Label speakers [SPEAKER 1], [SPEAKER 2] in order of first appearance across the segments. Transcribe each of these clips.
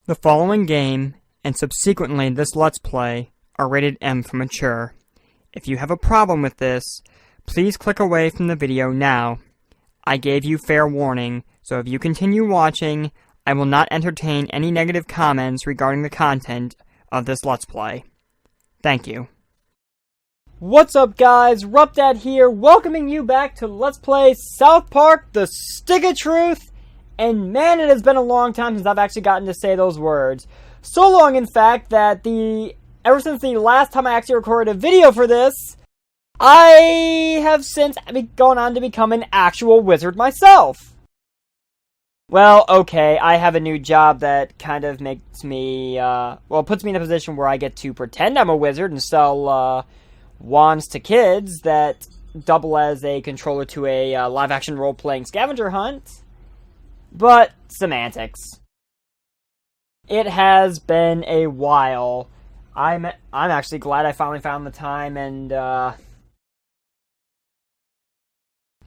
[SPEAKER 1] The following game, and subsequently this Let's Play, are rated M for mature. If you have a problem with this, please click away from the video now. I gave you fair warning, so if you continue watching, I will not entertain any negative comments regarding the content of this Let's Play. Thank you. What's up guys, RuppDat here, welcoming you back to Let's Play South Park, The Stick of Truth. And man, it has been a long time since I've actually gotten to say those words. So long, in fact, that ever since the last time I actually recorded a video for this, I have since gone on to become an actual wizard myself. Well, okay, I have a new job that kind of makes me, puts me in a position where I get to pretend I'm a wizard and sell, wands to kids that double as a controller to a live-action role-playing scavenger hunt. But, semantics. It has been a while. I'm actually glad I finally found the time and,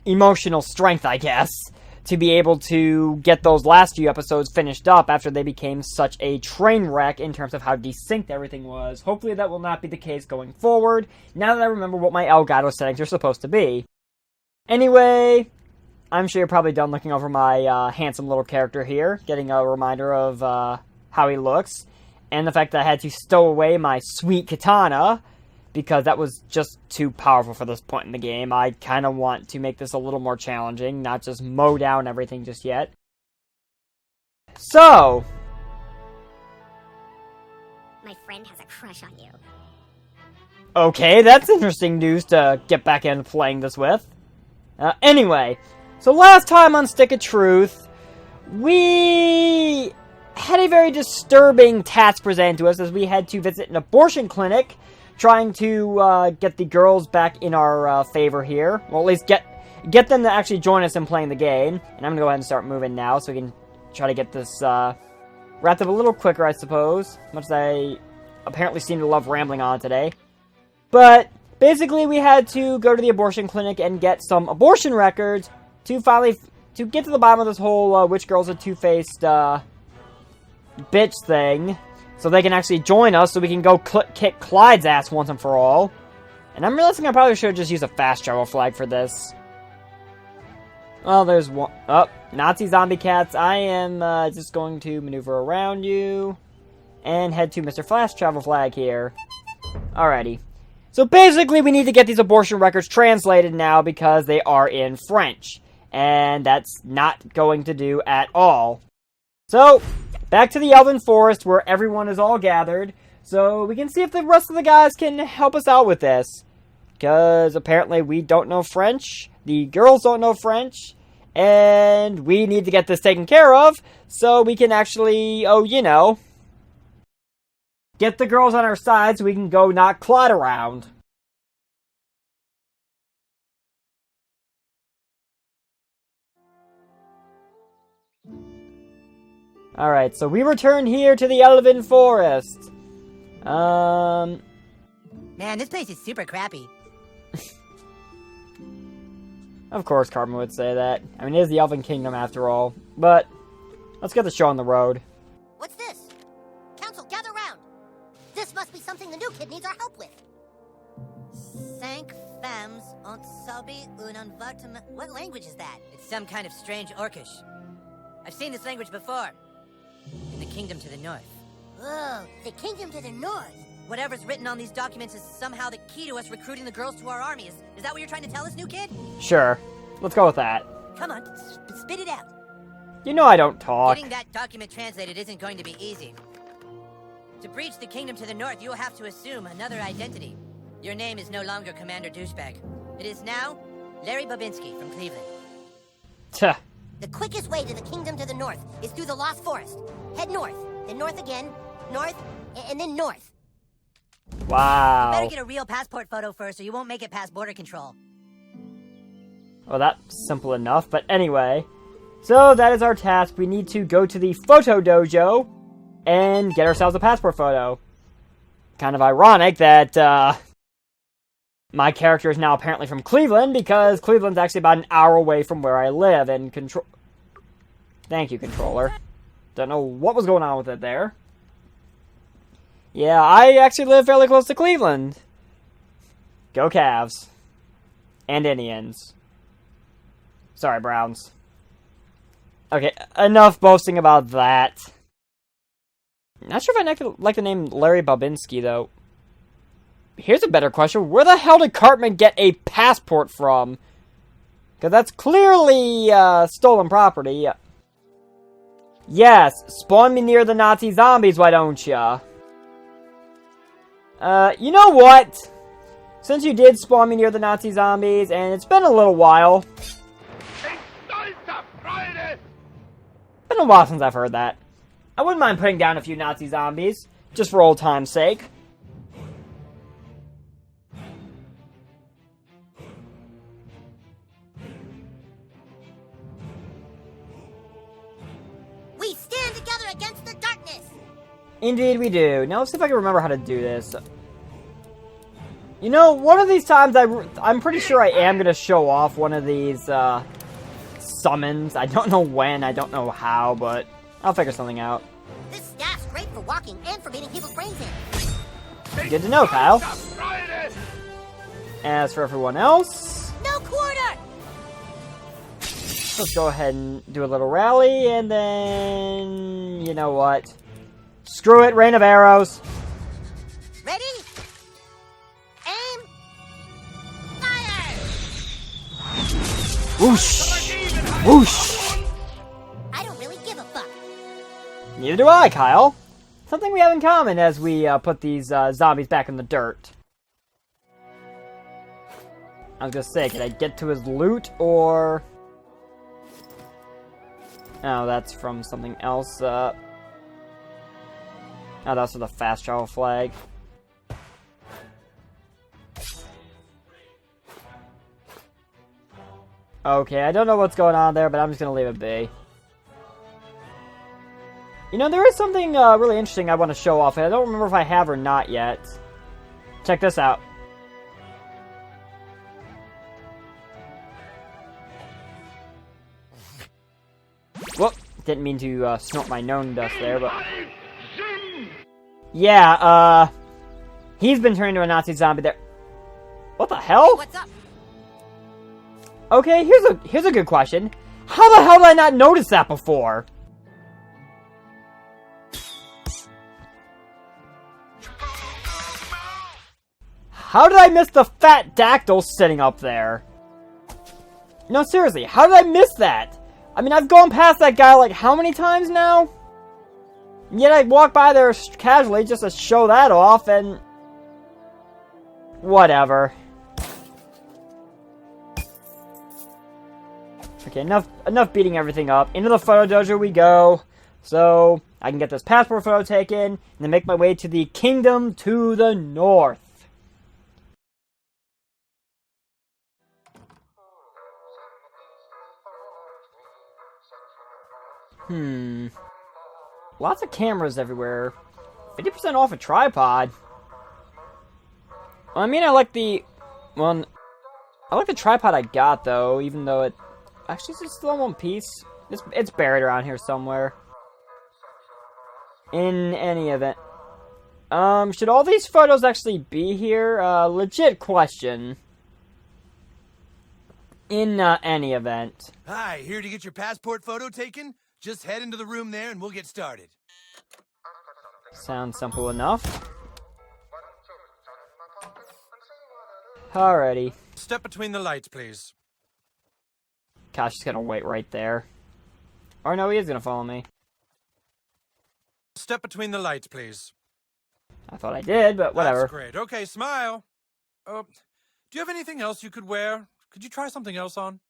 [SPEAKER 1] emotional strength, I guess, to be able to get those last few episodes finished up after they became such a train wreck in terms of how desynced everything was. Hopefully that will not be the case going forward, now that I remember what my Elgato settings are supposed to be. Anyway, I'm sure you're probably done looking over my handsome little character here, getting a reminder of how he looks, and the fact that I had to stow away my sweet katana, because that was just too powerful for this point in the game. I kind of want to make this a little more challenging, not just mow down everything just yet. So,
[SPEAKER 2] my friend has a crush on you.
[SPEAKER 1] Okay, that's interesting news to get back into playing this with. Anyway, so last time on Stick of Truth, we had a very disturbing task presented to us as we had to visit an abortion clinic, trying to get the girls back in our favor here. Well, at least get them to actually join us in playing the game. And I'm going to go ahead and start moving now so we can try to get this wrapped up a little quicker, I suppose. Much as I apparently seem to love rambling on today. But basically, we had to go to the abortion clinic and get some abortion records to get to the bottom of this whole which girl's a two-faced bitch thing, so they can actually join us so we can go kick Clyde's ass once and for all. And I'm realizing I probably should just use a fast travel flag for this. Well, there's one. Oh, Nazi zombie cats. I am just going to maneuver around you and head to Mr. Fast Travel Flag here. Alrighty. So basically, we need to get these abortion records translated now because they are in French. And that's not going to do at all. So, back to the Elven Forest where everyone is all gathered. So we can see if the rest of the guys can help us out with this. Because apparently we don't know French. The girls don't know French. And we need to get this taken care of. So we can actually, get the girls on our side so we can go knock Clyde around. Alright, so we return here to the Elven Forest.
[SPEAKER 3] Man, this place is super crappy.
[SPEAKER 1] Of course Carmen would say that. I mean, it is the Elven Kingdom after all. But, let's get the show on the road.
[SPEAKER 2] What's this? Council, gather round. This must be something the new kid needs our help with.
[SPEAKER 3] Cinq femmes ont sauvé un avortement. What language is that? It's some kind of strange Orcish. I've seen this language before. In the kingdom to the north.
[SPEAKER 2] Oh, the kingdom to the north.
[SPEAKER 3] Whatever's written on these documents is somehow the key to us recruiting the girls to our army. Is that what you're trying to tell us, new kid?
[SPEAKER 1] Sure. Let's go with that.
[SPEAKER 3] Come on, spit it out.
[SPEAKER 1] You know I don't talk.
[SPEAKER 3] Getting that document translated isn't going to be easy. To breach the kingdom to the north, you will have to assume another identity. Your name is no longer Commander Douchebag. It is now Larry Babinski from Cleveland.
[SPEAKER 1] Tuh.
[SPEAKER 2] The quickest way to the kingdom to the north is through the Lost Forest. Head north, then north again, north, and then north.
[SPEAKER 1] Wow.
[SPEAKER 3] You better get a real passport photo first or you won't make it past border control.
[SPEAKER 1] Well, that's simple enough, but anyway. So, that is our task. We need to go to the photo dojo and get ourselves a passport photo. Kind of ironic that, my character is now apparently from Cleveland, because Cleveland's actually about an hour away from where I live, and Thank you, controller. Don't know what was going on with it there. Yeah, I actually live fairly close to Cleveland. Go Cavs. And Indians. Sorry, Browns. Okay, enough boasting about that. Not sure if I like the name Larry Babinski, though. Here's a better question. Where the hell did Cartman get a passport from? Because that's clearly stolen property. Yes, spawn me near the Nazi zombies, why don't ya? You know what? Since you did spawn me near the Nazi zombies, and it's been a little while. Been a while since I've heard that. I wouldn't mind putting down a few Nazi zombies, just for old time's sake.
[SPEAKER 2] We stand together against the darkness!
[SPEAKER 1] Indeed we do. Now let's see if I can remember how to do this. You know, one of these times I'm pretty sure I am going to show off one of these summons. I don't know when, I don't know how, but I'll figure something out.
[SPEAKER 2] This staff's great for walking and for beating people's brains in.
[SPEAKER 1] Good to know, Kyle. As for everyone else,
[SPEAKER 2] No quarter!
[SPEAKER 1] let's go ahead and do a little rally, and then... You know what? Screw it, rain of arrows.
[SPEAKER 2] Ready? Aim! Fire!
[SPEAKER 1] Whoosh! Whoosh!
[SPEAKER 2] I don't really give a fuck.
[SPEAKER 1] Neither do I, Kyle. Something we have in common as we put these zombies back in the dirt. I was gonna say, can I get to his loot, or... Oh, that's from something else. Oh, that's for the fast travel flag. Okay, I don't know what's going on there, but I'm just gonna leave it be. You know, there is something really interesting I want to show off, and I don't remember if I have or not yet. Check this out. Whoop! Didn't mean to snort my gnome dust there, but... Yeah, he's been turned into a Nazi zombie there. What the hell?
[SPEAKER 2] What's up?
[SPEAKER 1] Okay, here's a good question. How the hell did I not notice that before? How did I miss the fat dactyl sitting up there? No, seriously, how did I miss that? I mean, I've gone past that guy like how many times now? And yet I walk by there casually just to show that off, and... Whatever. Okay, enough beating everything up. Into the photo dojo we go. So, I can get this passport photo taken, and then make my way to the kingdom to the north. Lots of cameras everywhere. 50% off a tripod. Well, I mean, I like the tripod I got, though, even though it... Actually, it's still in one piece. It's buried around here somewhere. In any event. Should all these photos actually be here? Legit question. In, any event.
[SPEAKER 4] Hi, here to get your passport photo taken? Just head into the room there and we'll get started.
[SPEAKER 1] Sounds simple enough. Alrighty.
[SPEAKER 4] Step between the lights, please.
[SPEAKER 1] Gosh, he's gonna wait right there. Or no, he is gonna follow me.
[SPEAKER 4] Step between the lights, please.
[SPEAKER 1] I thought I did, but whatever.
[SPEAKER 4] That's great. Okay, smile. Do you have anything else you could wear? Could you try something else on?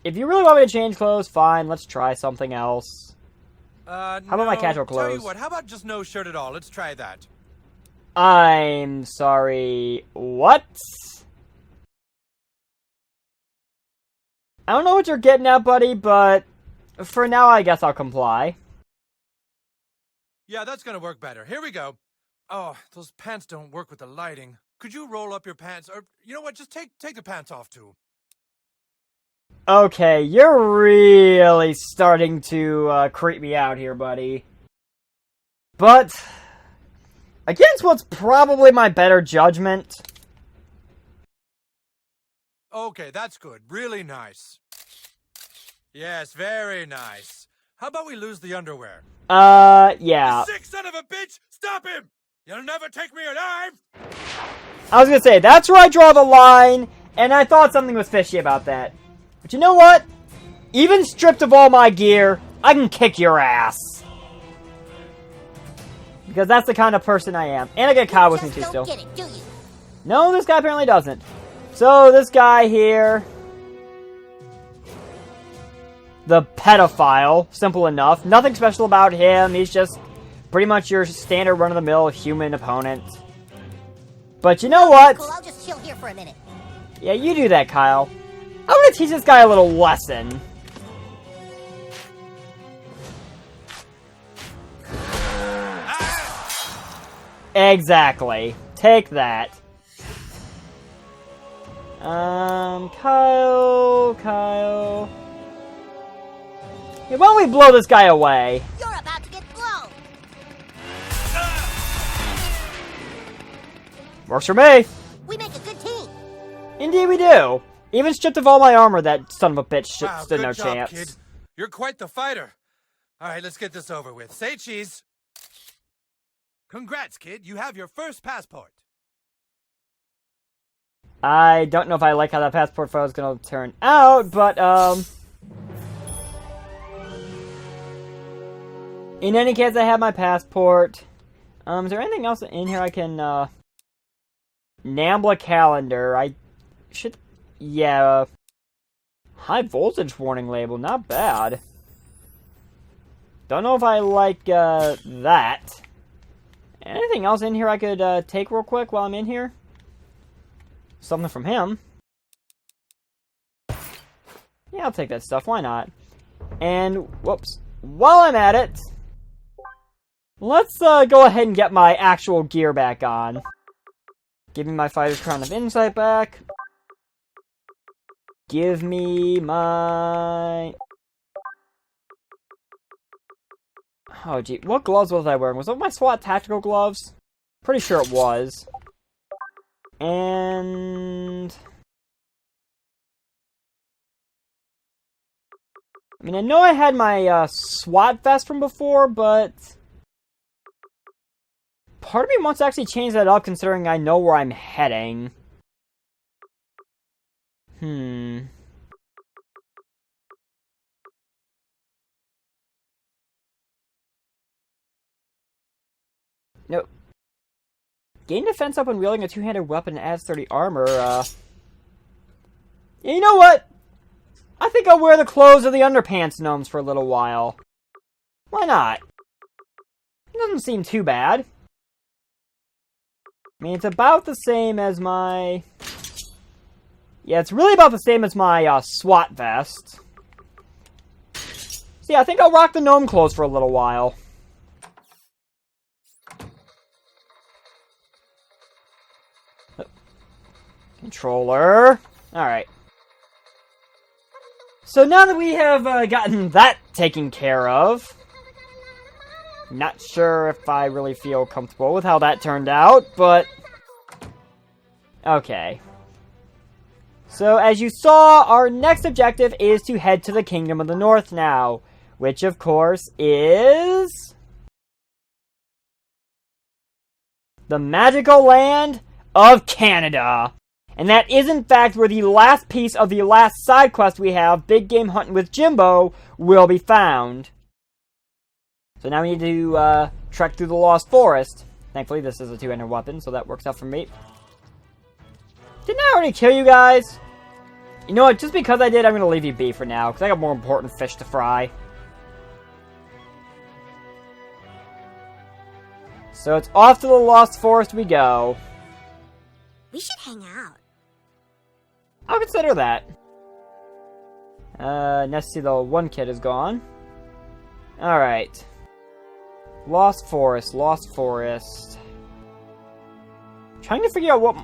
[SPEAKER 1] If you really want me to change clothes, fine. Let's try something else.
[SPEAKER 4] How
[SPEAKER 1] about my casual
[SPEAKER 4] Tell
[SPEAKER 1] clothes?
[SPEAKER 4] you what, how about just no shirt at all? Let's try that.
[SPEAKER 1] I'm sorry. What? I don't know what you're getting at, buddy, but for now, I guess I'll comply.
[SPEAKER 4] Yeah, that's gonna work better. Here we go. Oh, those pants don't work with the lighting. Could you roll up your pants? Or, you know what, just take the pants off, too.
[SPEAKER 1] Okay, you're really starting to creep me out here, buddy. But, against what's probably my better judgment...
[SPEAKER 4] Okay, that's good. Really nice. Yes, very nice. How about we lose the underwear?
[SPEAKER 1] Yeah.
[SPEAKER 4] You sick son of a bitch! Stop him! You'll never take me alive!
[SPEAKER 1] I was gonna say, that's where I draw the line, and I thought something was fishy about that. But you know what? Even stripped of all my gear, I can kick your ass. Because that's the kind of person I am. And I get Kyle with me too still.
[SPEAKER 2] Get it, do you?
[SPEAKER 1] No, this guy apparently doesn't. So, this guy here... the pedophile. Simple enough. Nothing special about him. He's just pretty much your standard run-of-the-mill human opponent. But you know what?
[SPEAKER 2] Cool, I'll just chill here for a minute.
[SPEAKER 1] Yeah, you do that, Kyle. I'm gonna teach this guy a little lesson. Exactly. Take that. Kyle... Yeah, why don't we blow this guy away?
[SPEAKER 2] You're about to get blown.
[SPEAKER 1] Works for me.
[SPEAKER 2] We make a good team.
[SPEAKER 1] Indeed we do. Even stripped of all my armor, that son of a bitch
[SPEAKER 4] Wow,
[SPEAKER 1] stood
[SPEAKER 4] good
[SPEAKER 1] no
[SPEAKER 4] job,
[SPEAKER 1] chance.
[SPEAKER 4] kid. You're quite the fighter. All right, let's get this over with. Say cheese. Congrats, kid. You have your first passport.
[SPEAKER 1] I don't know if I like how that passport photo is going to turn out, but, in any case, I have my passport. Is there anything else in here I can, Nambla calendar. I should... Yeah. High voltage warning label. Not bad. Don't know if I like, that. Anything else in here I could, take real quick while I'm in here? Something from him. Yeah, I'll take that stuff. Why not? And, whoops. While I'm at it, let's go ahead and get my actual gear back on. Give me my Fighter's Crown of Insight back. Give me my... Oh, gee. What gloves was I wearing? Was it my SWAT tactical gloves? Pretty sure it was. And... I mean, I know I had my SWAT vest from before, but... part of me wants to actually change that up, considering I know where I'm heading. Nope. Gain defense up when wielding a two-handed weapon and adds 30 armor, You know what? I think I'll wear the clothes of the underpants gnomes for a little while. Why not? It doesn't seem too bad. I mean, it's about the same as my... Yeah, it's really about the same as my, SWAT vest. So yeah, I think I'll rock the gnome clothes for a little while. Controller. Alright. So now that we have gotten that taken care of, not sure if I really feel comfortable with how that turned out, but okay. So as you saw, our next objective is to head to the Kingdom of the North now, which of course is the magical land of Canada. And that is, in fact, where the last piece of the last side quest we have, Big Game Hunting with Jimbo, will be found. So now we need to trek through the Lost Forest. Thankfully, this is a two-handed weapon, so that works out for me. Didn't I already kill you guys? You know what? Just because I did, I'm going to leave you be for now, because I got more important fish to fry. So it's off to the Lost Forest we go.
[SPEAKER 2] We should hang out.
[SPEAKER 1] I'll consider that. Let's see, the one kid is gone. Alright. Lost Forest, Lost Forest. Trying to figure out what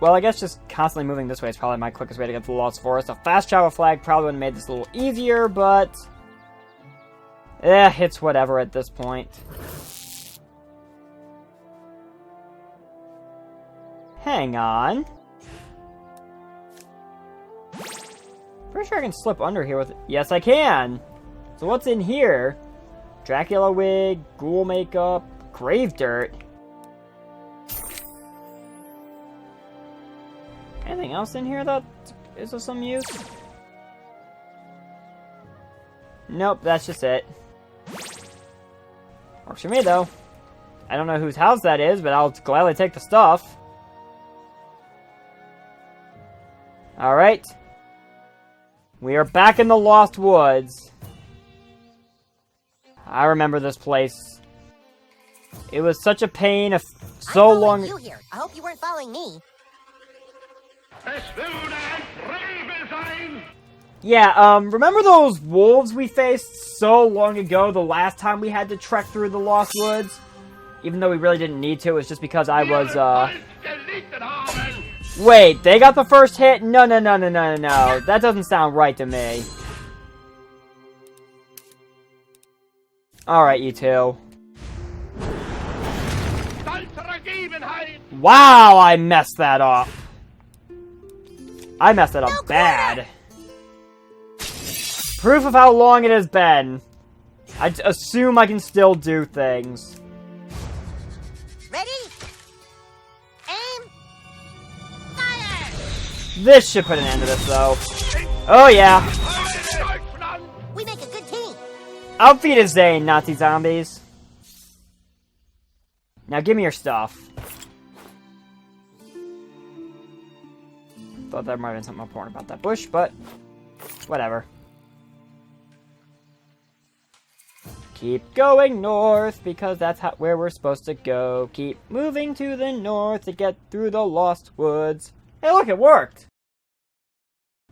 [SPEAKER 1] Well, I guess just constantly moving this way is probably my quickest way to get to the Lost Forest. A fast travel flag probably would have made this a little easier, but... it's whatever at this point. Hang on. Pretty sure I can slip under here with... Yes, I can! So what's in here? Dracula wig, ghoul makeup, grave dirt. Anything else in here that is of some use? Nope, that's just it. Works for me, though. I don't know whose house that is, but I'll gladly take the stuff. Alright. We are back in the Lost Woods. I remember this place. It was such a pain of so long...
[SPEAKER 2] you here. I hope you weren't following me.
[SPEAKER 1] Yeah, remember those wolves we faced so long ago, the last time we had to trek through the Lost Woods? Even though we really didn't need to, it's just because I was, Wait, they got the first hit? No. That doesn't sound right to me. Alright, you two. Wow, I messed that up. I messed it up bad. Proof of how long it has been. I assume I can still do things.
[SPEAKER 2] Ready? Aim. Fire!
[SPEAKER 1] This should put an end to this, though. Oh, yeah.
[SPEAKER 2] We make a good team.
[SPEAKER 1] Outfeed is Zane, Nazi zombies. Now give me your stuff. Thought there might have been something important about that bush, but whatever. Keep going north, because that's where we're supposed to go. Keep moving to the north to get through the Lost Woods. Hey, look, it worked!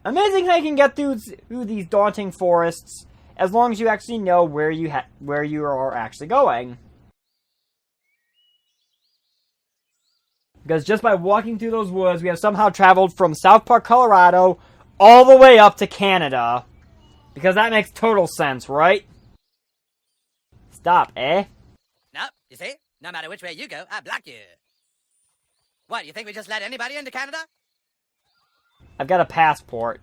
[SPEAKER 1] Amazing how you can get through these daunting forests as long as you actually know where you are actually going. Because just by walking through those woods, we have somehow traveled from South Park, Colorado, all the way up to Canada. Because that makes total sense, right? Stop, eh?
[SPEAKER 3] No, you see? No matter which way you go, I block you. What, you think we just let anybody into Canada?
[SPEAKER 1] I've got a passport.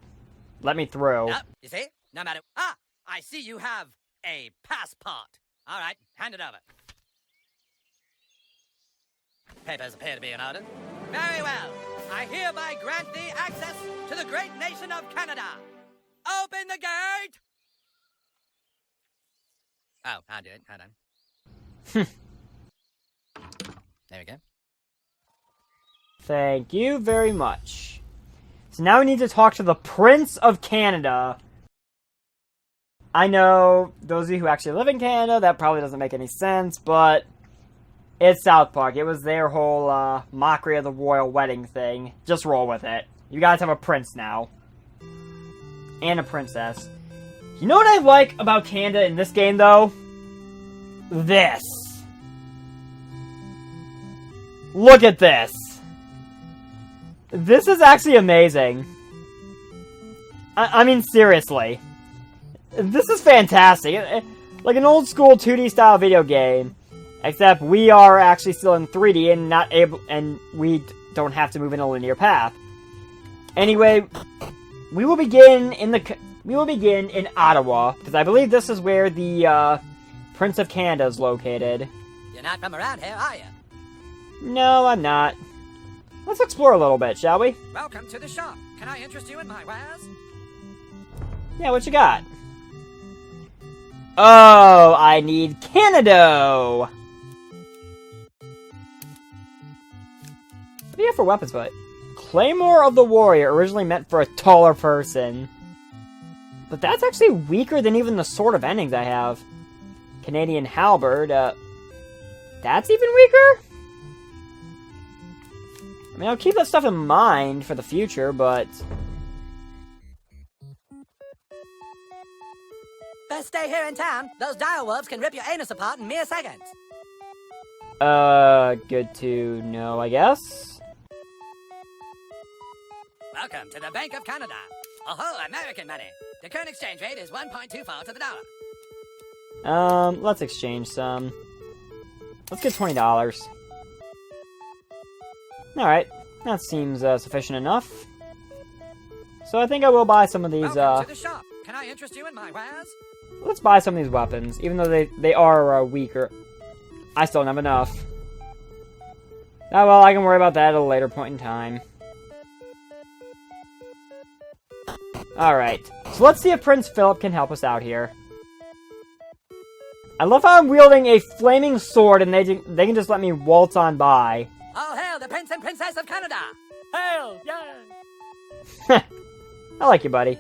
[SPEAKER 1] Let me through.
[SPEAKER 3] No, you see? No matter... Ah! I see you have a passport. All right, hand it over. Papers appear to be in order. Very well. I hereby grant thee access to the great nation of Canada. Open the gate! Oh, I'll do it. Hold on. There we go.
[SPEAKER 1] Thank you very much. So now we need to talk to the Prince of Canada. I know, those of you who actually live in Canada, that probably doesn't make any sense, but it's South Park. It was their whole mockery of the royal wedding thing. Just roll with it. You guys have a prince now. And a princess. You know what I like about Canada in this game, though? This. Look at this. This is actually amazing. I mean, seriously. This is fantastic. Like an old school 2D style video game. Except we are actually still in 3D and we don't have to move in a linear path. Anyway, we will begin in Ottawa, because I believe this is where the Prince of Canada is located.
[SPEAKER 3] You're not from around here, are you?
[SPEAKER 1] No, I'm not. Let's explore a little bit, shall we?
[SPEAKER 3] Welcome to the shop. Can I interest you in my wares?
[SPEAKER 1] Yeah, what you got? Oh, I need Canada. What do you have for weapons, but Claymore of the Warrior, originally meant for a taller person. But that's actually weaker than even the Sword of Endings I have. Canadian Halberd, that's even weaker? I mean, I'll keep that stuff in mind for the future, but...
[SPEAKER 3] Best stay here in town. Those direwolves can rip your anus apart in mere seconds.
[SPEAKER 1] Good to know, I guess.
[SPEAKER 3] Welcome to the Bank of Canada. Oh, American money. The current exchange rate is 1.24 to the dollar.
[SPEAKER 1] Let's exchange some. Let's get $20. Alright, that seems sufficient enough. So I think I will buy some of these,
[SPEAKER 3] Welcome to the shop. Can I interest you in my wares?
[SPEAKER 1] Let's buy some of these weapons, even though they are weaker. I still don't have enough. Oh well, I can worry about that at a later point in time. Alright, so let's see if Prince Philip can help us out here. I love how I'm wielding a flaming sword and they can just let me waltz on by.
[SPEAKER 3] All hail the Prince and Princess of Canada! Hail!
[SPEAKER 1] Yay! I like you, buddy.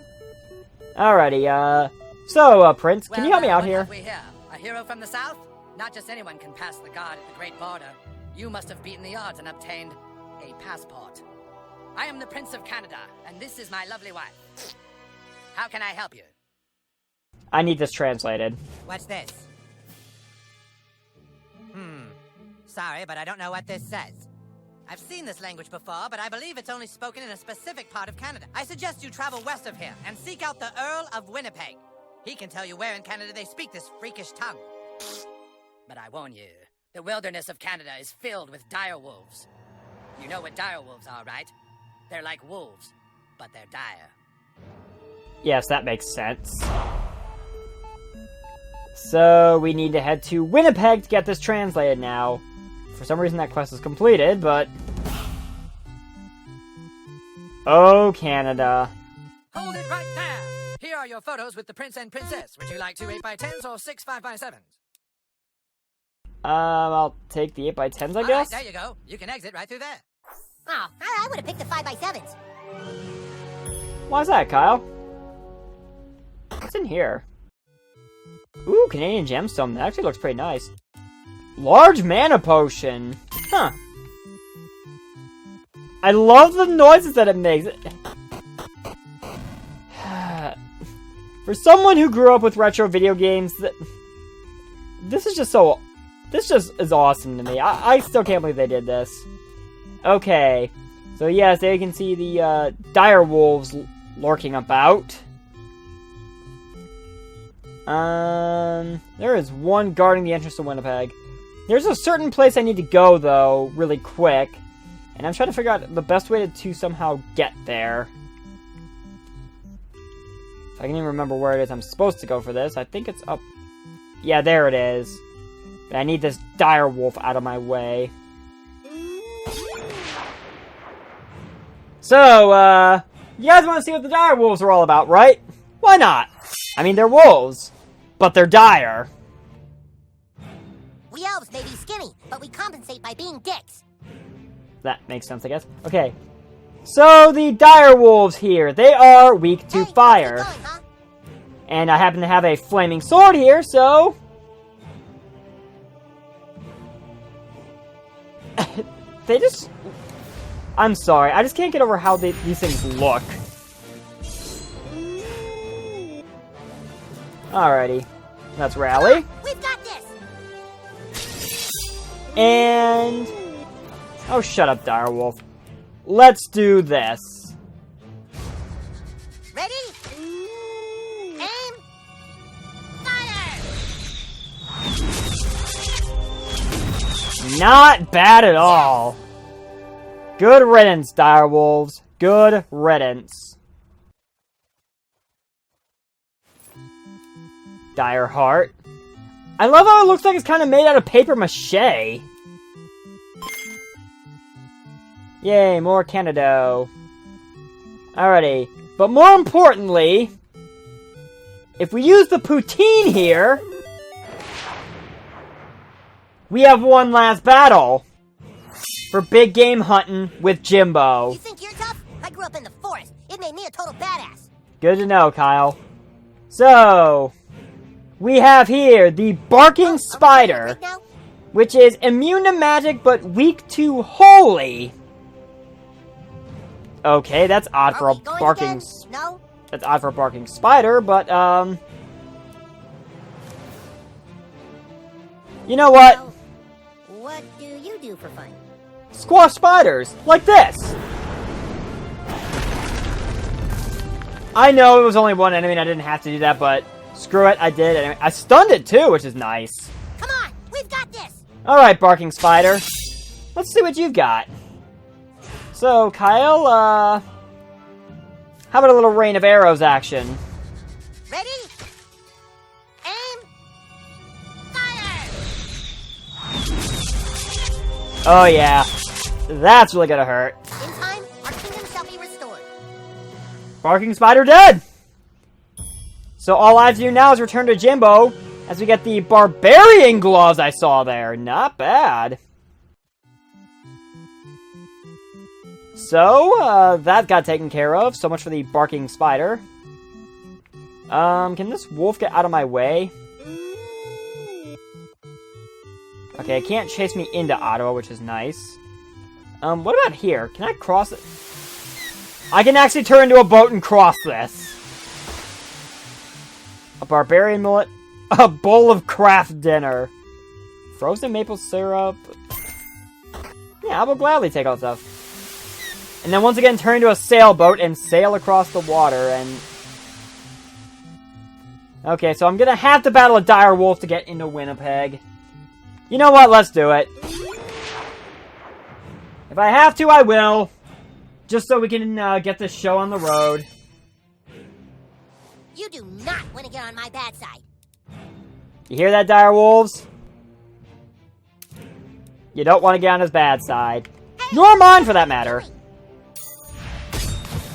[SPEAKER 1] Alrighty, so, Prince, can you help me out here?
[SPEAKER 3] What have we here? A hero from the south? Not just anyone can pass the guard at the Great Border. You must have beaten the odds and obtained a passport. I am the Prince of Canada, and this is my lovely wife. How can I help you?
[SPEAKER 1] I need this translated.
[SPEAKER 3] What's this? Sorry, but I don't know what this says. I've seen this language before, but I believe it's only spoken in a specific part of Canada. I suggest you travel west of here and seek out the Earl of Winnipeg. He can tell you where in Canada they speak this freakish tongue. But I warn you, the wilderness of Canada is filled with direwolves. You know what direwolves are, right? They're like wolves, but they're dire.
[SPEAKER 1] Yes, that makes sense. So, we need to head to Winnipeg to get this translated now. For some reason that quest is completed, but... Oh, Canada.
[SPEAKER 3] Hold it right there! Here are your photos with the Prince and Princess. Would you like 2 8x10s or 6 5x7s?
[SPEAKER 1] I'll take the 8x10s, I guess?
[SPEAKER 3] Alright, there you go. You can exit right through there.
[SPEAKER 2] Oh, I would have picked the 5x7s.
[SPEAKER 1] Why's that, Kyle? What's in here? Ooh, Canadian gemstone. That actually looks pretty nice. Large mana potion. Huh. I love the noises that it makes. For someone who grew up with retro video games, this is just so... This just is awesome to me. I still can't believe they did this. Okay. So yes, there you can see the direwolves lurking about. There is one guarding the entrance to Winnipeg. There's a certain place I need to go, though, really quick. And I'm trying to figure out the best way to somehow get there. If I can even remember where it is I'm supposed to go for this. I think it's up... Yeah, there it is. But I need this direwolf out of my way. So, you guys want to see what the direwolves are all about, right? Why not? I mean, they're wolves, but they're dire.
[SPEAKER 2] We elves may be skinny, but we compensate by being dicks.
[SPEAKER 1] That makes sense, I guess. Okay. So, the direwolves here, they are weak to fire.
[SPEAKER 2] Keep going, huh?
[SPEAKER 1] And I happen to have a flaming sword here, so... They just... I'm sorry, I just can't get over how these things look. Alrighty. Let's rally.
[SPEAKER 2] We've got this.
[SPEAKER 1] And... Oh, shut up, Direwolf. Let's do this.
[SPEAKER 2] Ready? Aim. Fire!
[SPEAKER 1] Not bad at all. Good riddance, Direwolves. Good riddance. Dire Heart. I love how it looks like it's kind of made out of paper mache. Yay, more Canado. Alrighty. But more importantly, if we use the poutine here, we have one last battle for big game hunting with Jimbo.
[SPEAKER 2] You think you're tough? I grew up in the forest. It made me a total badass.
[SPEAKER 1] Good to know, Kyle. So, we have here the Barking Spider,
[SPEAKER 2] Now?
[SPEAKER 1] which is immune to magic but weak to holy. Okay, that's odd for
[SPEAKER 2] Are
[SPEAKER 1] a
[SPEAKER 2] we going
[SPEAKER 1] barking.
[SPEAKER 2] again? No?
[SPEAKER 1] That's odd for a barking spider, but you know what?
[SPEAKER 2] Well, what do you do for fun?
[SPEAKER 1] Squash spiders like this. I know it was only one enemy and I didn't have to do that, but screw it, I did. Anyway, I stunned it too, which is nice.
[SPEAKER 2] Come on, we've got this.
[SPEAKER 1] Alright, Barking Spider. Let's see what you've got. So, Kyle, how about a little rain of arrows action?
[SPEAKER 2] Ready? Aim. Fire!
[SPEAKER 1] Oh yeah, that's really gonna hurt.
[SPEAKER 2] In time, our kingdom shall be restored.
[SPEAKER 1] Barking Spider dead! So all I have to do now is return to Jimbo as we get the Barbarian Gloves I saw there. Not bad. So, that got taken care of. So much for the Barking Spider. Can this wolf get out of my way? Okay, it can't chase me into Ottawa, which is nice. What about here? Can I cross it? I can actually turn into a boat and cross this. A barbarian mullet. A bowl of craft dinner. Frozen maple syrup. Yeah, I will gladly take all that stuff. And then once again turn into a sailboat and sail across the water and... Okay, so I'm gonna have to battle a direwolf to get into Winnipeg. You know what? Let's do it. If I have to, I will. Just so we can get this show on the road.
[SPEAKER 2] You do not want to get on my bad side.
[SPEAKER 1] You hear that, direwolves? You don't want to get on his bad side. Nor mine, for that matter.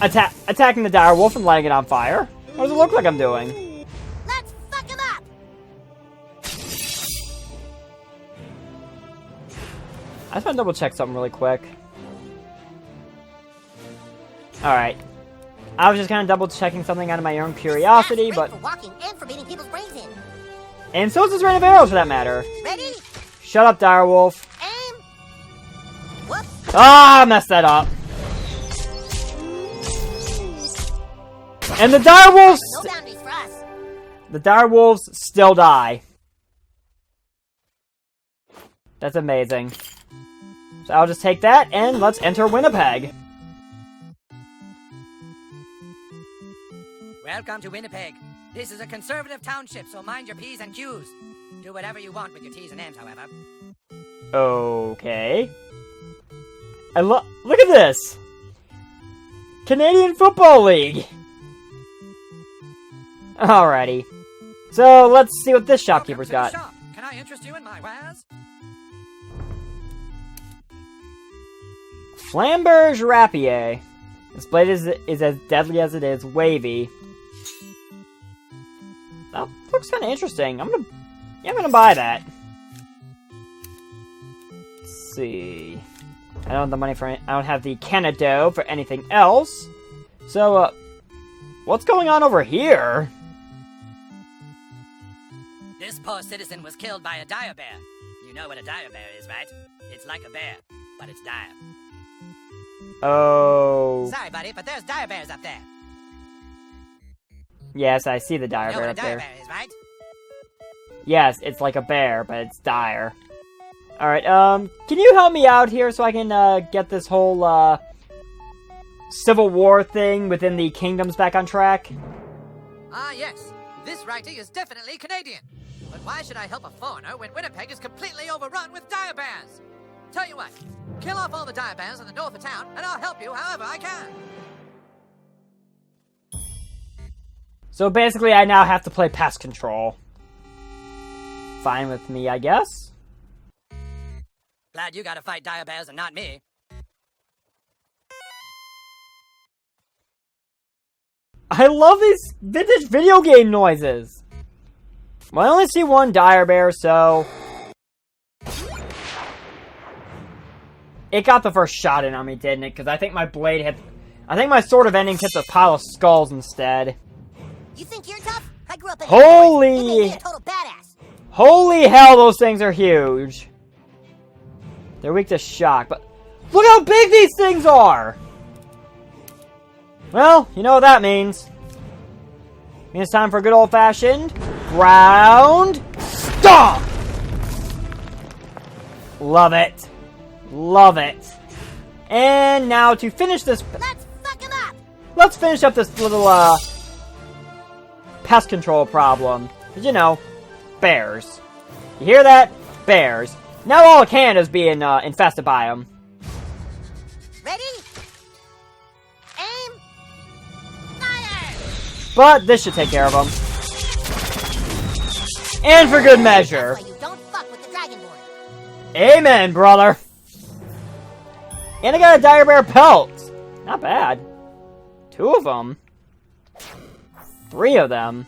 [SPEAKER 1] Attacking the direwolf and lighting it on fire. What does it look like I'm doing?
[SPEAKER 2] Let's fuck him up.
[SPEAKER 1] I just want to double check something really quick. Alright. I was just kind of double checking something out of my own curiosity, but...
[SPEAKER 2] For walking and for beating people's brains in.
[SPEAKER 1] And so is this rain of arrows, for that matter.
[SPEAKER 2] Ready?
[SPEAKER 1] Shut up, direwolf.
[SPEAKER 2] Aim. Whoops.
[SPEAKER 1] Ah, I messed that up. And the direwolves...
[SPEAKER 2] No boundaries for us.
[SPEAKER 1] The direwolves still die. That's amazing. So I'll just take that, and let's enter Winnipeg.
[SPEAKER 3] Welcome to Winnipeg. This is a conservative township, so mind your P's and Q's. Do whatever you want with your T's and M's, however.
[SPEAKER 1] Okay. Look at this! Canadian Football League! Alrighty. So, let's see what this shopkeeper's got.
[SPEAKER 3] Shop. Can I interest you in my wares?
[SPEAKER 1] Flamberge Rapier. This blade is as deadly as it is wavy. That looks kind of interesting. I'm gonna buy that. Let's see. I don't have the money for it. I don't have the Canado for anything else. So, what's going on over here?
[SPEAKER 3] This poor citizen was killed by a dire bear. You know what a dire bear is, right? It's like a bear, but it's dire.
[SPEAKER 1] Oh.
[SPEAKER 3] Sorry, buddy, but there's dire bears up there.
[SPEAKER 1] Yes, I see the dire
[SPEAKER 3] You know
[SPEAKER 1] bear
[SPEAKER 3] what
[SPEAKER 1] up
[SPEAKER 3] a dire
[SPEAKER 1] there.
[SPEAKER 3] bear is, right?
[SPEAKER 1] Yes, it's like a bear, but it's dire. Alright, can you help me out here so I can, get this whole, Civil War thing within the kingdoms back on track?
[SPEAKER 3] Ah, yes. This writing is definitely Canadian. But why should I help a foreigner when Winnipeg is completely overrun with dire bears? Tell you what, kill off all the dire bears in the north of town, and I'll help you however I can.
[SPEAKER 1] So basically, I now have to play pest control. Fine with me, I guess.
[SPEAKER 3] Glad you gotta fight dire bears and not me.
[SPEAKER 1] I love these vintage video game noises. Well, I only see one dire bear, so... It got the first shot in on me, didn't it? Because I think my blade hit... I think my Sword of Ending hits a pile of skulls instead.
[SPEAKER 2] You think you're tough? I grew up in
[SPEAKER 1] Holy...
[SPEAKER 2] It made me a total badass.
[SPEAKER 1] Holy hell, those things are huge. They're weak to shock, but... Look how big these things are! Well, you know what that means. It means it's time for a good old-fashioned... ground... stomp! Love it. Love it. And now to finish this...
[SPEAKER 2] Let's fuck him up.
[SPEAKER 1] let's finish up this little, pest control problem. 'Cause, you know, bears. You hear that? Bears. Now all of Canada's being, infested by them.
[SPEAKER 2] Ready? Aim! Fire!
[SPEAKER 1] But this should take care of them. And for good measure.
[SPEAKER 2] That's why you don't fuck with the Dragonborn.
[SPEAKER 1] Amen, brother. And I got a dire bear pelt. Not bad. 2 of them. 3 of them.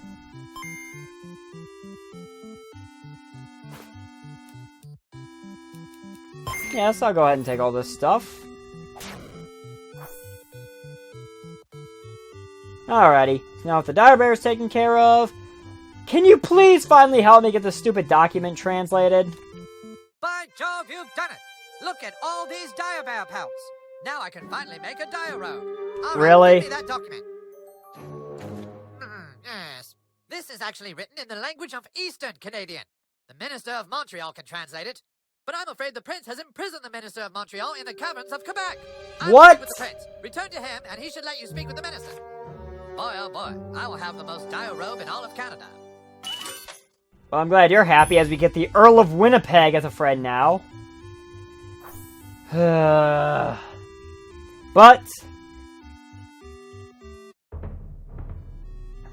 [SPEAKER 1] Yes, I'll go ahead and take all this stuff. Alrighty. Now if the dire bear is taken care of, can you please finally help me get this stupid document translated?
[SPEAKER 5] By Jove, you've done it! Look at all these dire bear pelts. Now I can finally make a dire robe. All right,
[SPEAKER 1] Really?
[SPEAKER 5] give me that document. Yes. This is actually written in the language of Eastern Canadian. The Minister of Montreal can translate it. But I'm afraid the Prince has imprisoned the Minister of Montreal in the caverns of Quebec. I'm
[SPEAKER 1] What?
[SPEAKER 5] with the Prince. Return to him, and he should let you speak with the Minister. Boy, oh boy, I will have the most dire robe in all of Canada.
[SPEAKER 1] Well, I'm glad you're happy as we get the Earl of Winnipeg as a friend now. But...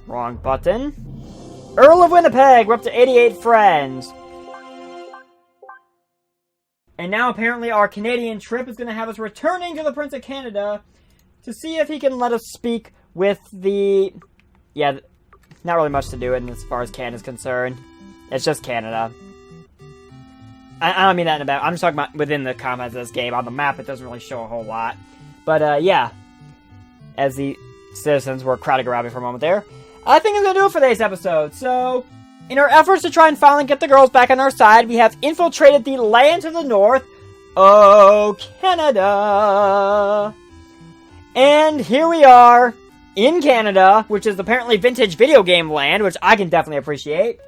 [SPEAKER 1] wrong button. Earl of Winnipeg, we're up to 88 friends. And now apparently our Canadian trip is going to have us returning to the Prince of Canada to see if he can let us speak with the... yeah, not really much to do in as far as Canada's concerned. It's just Canada. I don't mean that in a bad... I'm just talking about within the confines of this game. On the map, it doesn't really show a whole lot. But, yeah. As the citizens were crowding around me for a moment there. I think I'm going to do it for today's episode. So, in our efforts to try and finally get the girls back on our side, we have infiltrated the land to the north. Oh, Canada. And here we are in Canada, which is apparently vintage video game land, which I can definitely appreciate.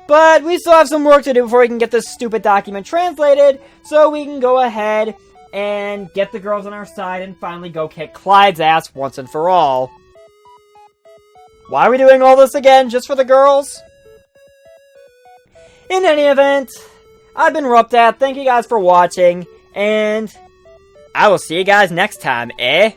[SPEAKER 1] But we still have some work to do before we can get this stupid document translated, so we can go ahead and get the girls on our side and finally go kick Clyde's ass once and for all. Why are we doing all this again? Just for the girls? In any event, I've been RuppDat. Thank you guys for watching, and I will see you guys next time, eh?